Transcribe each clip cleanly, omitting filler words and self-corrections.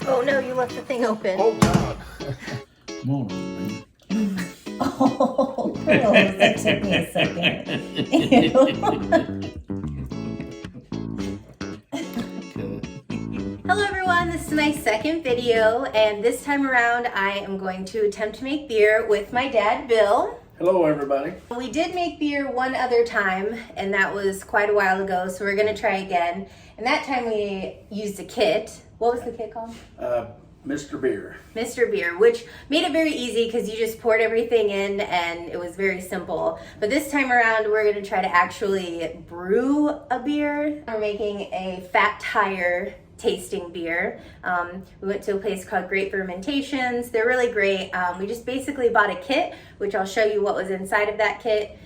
Oh no, you left the thing open. Oh God. Come on, man. Oh, gross. That took me a second. Ew. Hello everyone, this is my second video, and this time around I am going to attempt to make beer with my dad, Bill. Hello everybody. We did make beer one other time, and that was quite a while ago, so we're going to try again. And that time we used a kit. What was the kit called? Mr. Beer. Mr. Beer, which made it very easy because you just poured everything in and it was very simple. But this time around, we're going to try to actually brew a beer. We're making a Fat Tire tasting beer. We went to a place called Great Fermentations. They're really great. We just basically bought a kit, which I'll show you what was inside of that kit.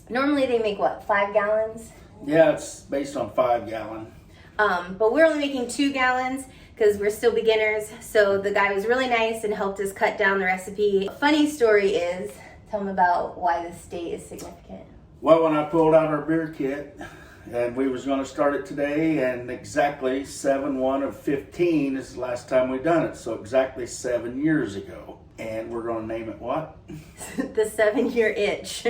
Normally they make what, 5 gallons? Yeah, it's based on 5 gallon. But we're only making 2 gallons because we're still beginners. So the guy was really nice and helped us cut down the recipe. A funny story is, tell them about why this date is significant. Well, when I pulled out our beer kit and we was going to start it today, and exactly 7/1/15 is the last time we done it. So exactly 7 years ago. And we're going to name it what? The 7-year itch.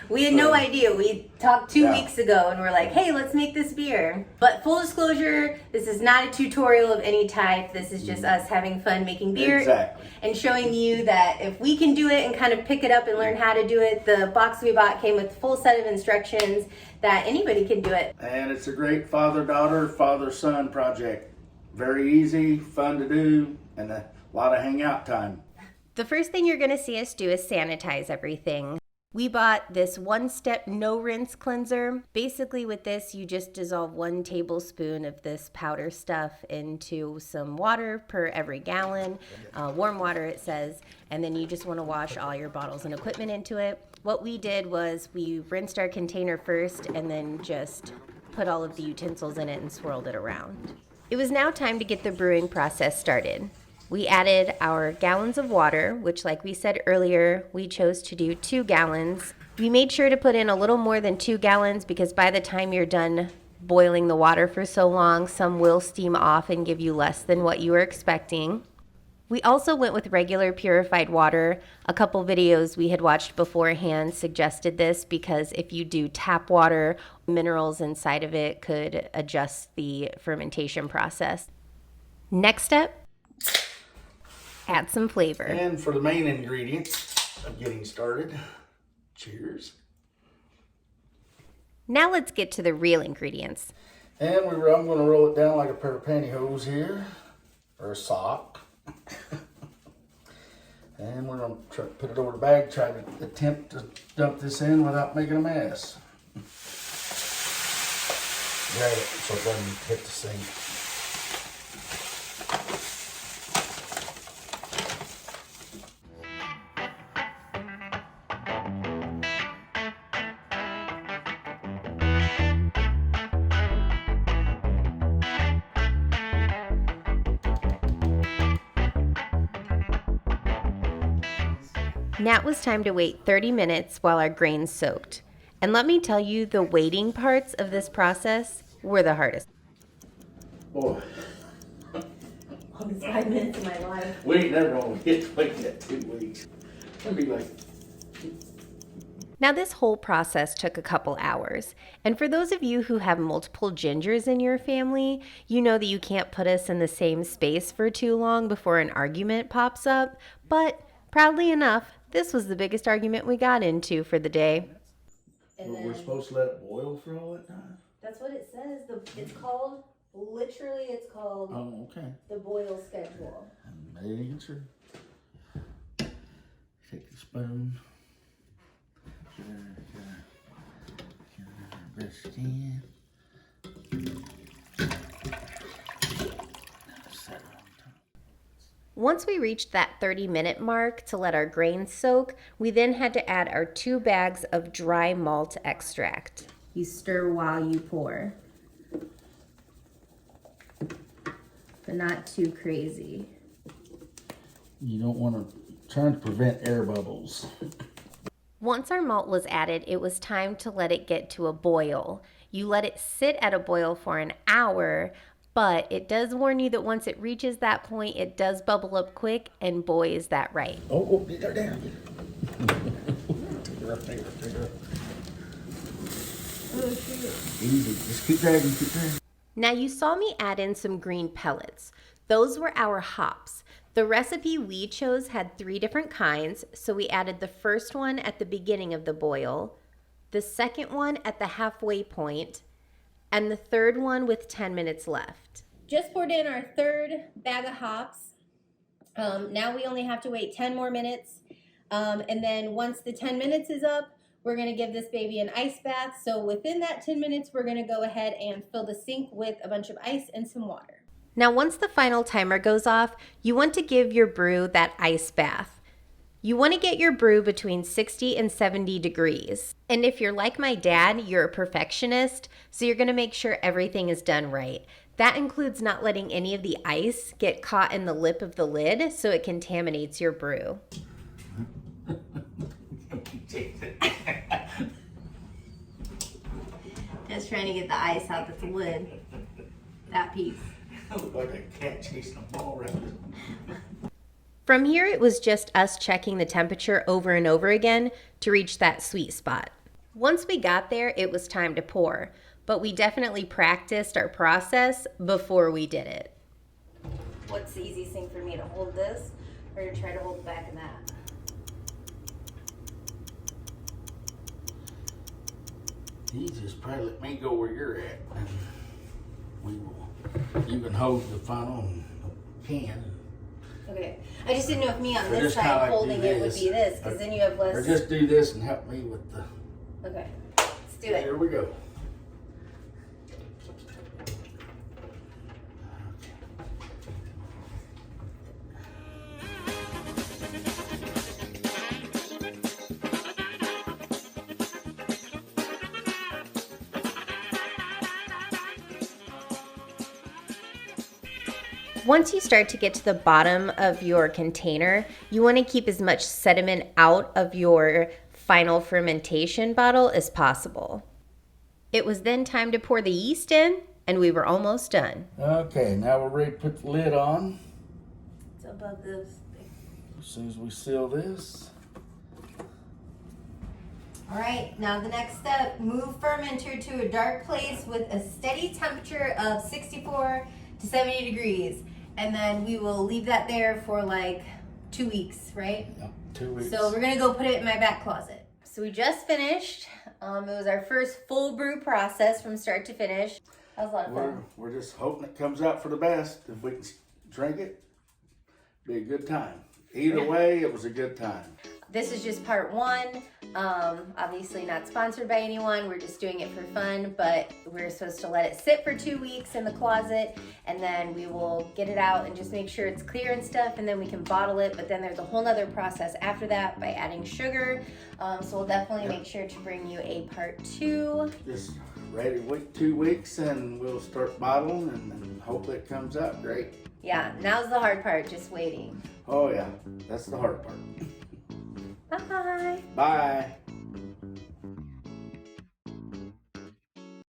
We had no idea. We talked 2 weeks ago and we're like, hey, let's make this beer. But full disclosure, this is not a tutorial of any type. This is just us having fun making beer and showing you that if we can do it and kind of pick it up and learn how to do it. The box we bought came with a full set of instructions that anybody can do it. And it's a great father-daughter, father-son project. Very easy, fun to do, and a lot of hangout time. The first thing you're going to see us do is sanitize everything. We bought this one-step no-rinse cleanser. Basically with this, you just dissolve 1 tablespoon of this powder stuff into some water per every gallon. Warm water, it says. And then you just want to wash all your bottles and equipment into it. What we did was we rinsed our container first and then just put all of the utensils in it and swirled it around. It was now time to get the brewing process started. We added our gallons of water, which like we said earlier, we chose to do 2 gallons. We made sure to put in a little more than 2 gallons because by the time you're done boiling the water for so long, some will steam off and give you less than what you were expecting. We also went with regular purified water. A couple videos we had watched beforehand suggested this because if you do tap water, minerals inside of it could adjust the fermentation process. Next step, add some flavor. And for the main ingredients of getting started, cheers. Now let's get to the real ingredients. And I'm going to roll it down like a pair of pantyhose here, or a sock. And we're going to put it over the bag, try to attempt to dump this in without making a mess. Grab it so it doesn't hit the sink. Now it was time to wait 30 minutes while our grains soaked. And let me tell you, the waiting parts of this process were the hardest. Boy. Longest 5 minutes of my life. We ain't never gonna get like that 2 weeks. It'll be like... Now this whole process took a couple hours. And for those of you who have multiple gingers in your family, you know that you can't put us in the same space for too long before an argument pops up. But proudly enough, this was the biggest argument we got into for the day. And we're supposed to let it boil for all that time? That's what it says. It's called, literally it's called the boil schedule. I'm making sure. Take the spoon. Best can. Once we reached that 30-minute mark to let our grains soak, we then had to add our 2 bags of dry malt extract. You stir while you pour, but not too crazy. You don't want to try to prevent air bubbles. Once our malt was added, it was time to let it get to a boil. You let it sit at a boil for an hour But it does warn you that once it reaches that point, it does bubble up quick, and boy, is that right. Oh, get her down. Take her up. Oh, shoot. Easy, just keep dragging. Now you saw me add in some green pellets. Those were our hops. The recipe we chose had 3 different kinds, so we added the first one at the beginning of the boil, the second one at the halfway point, and the third one with 10 minutes left. Just poured in our 3rd bag of hops. Now we only have to wait 10 more minutes. And then once the 10 minutes is up, we're gonna give this baby an ice bath. So within that 10 minutes, we're gonna go ahead and fill the sink with a bunch of ice and some water. Now, once the final timer goes off, you want to give your brew that ice bath. You want to get your brew between 60 and 70 degrees. And if you're like my dad, you're a perfectionist, so you're going to make sure everything is done right. That includes not letting any of the ice get caught in the lip of the lid so it contaminates your brew. Just trying to get the ice out of the lid. That piece. Like a cat chasing a ball around. From here, it was just us checking the temperature over and over again to reach that sweet spot. Once we got there, it was time to pour, but we definitely practiced our process before we did it. What's the easiest thing for me, to hold this or to try to hold the back of that? You just probably let me go where you're at, and we will. You can hold the funnel and can. Okay. I just didn't know if me on Or this just kinda side like holding do it would this. be this, because then you have less. Or just do this and help me with the. Okay. Let's do it. Here we go. Once you start to get to the bottom of your container, you want to keep as much sediment out of your final fermentation bottle as possible. It was then time to pour the yeast in, and we were almost done. Okay, now we're ready to put the lid on. It's above this thing. As soon as we seal this. All right, now the next step, move fermenter to a dark place with a steady temperature of 64 to 70 degrees. And then we will leave that there for like 2 weeks, right? Yep, 2 weeks. So we're gonna go put it in my back closet. So we just finished. It was our first full brew process from start to finish. That was a lot of fun. We're just hoping it comes out for the best. If we can drink it, be a good time. Either way, it was a good time. This is just part 1. Obviously not sponsored by anyone. We're just doing it for fun, but we're supposed to let it sit for 2 weeks in the closet, and then we will get it out and just make sure it's clear and stuff, and then we can bottle it. But then there's a whole nother process after that by adding sugar. So we'll definitely make sure to bring you a part 2. Just ready to wait 2 weeks and we'll start bottling and hopefully it comes out great. Yeah, now's the hard part, just waiting. Oh yeah, that's the hard part. Bye. Bye.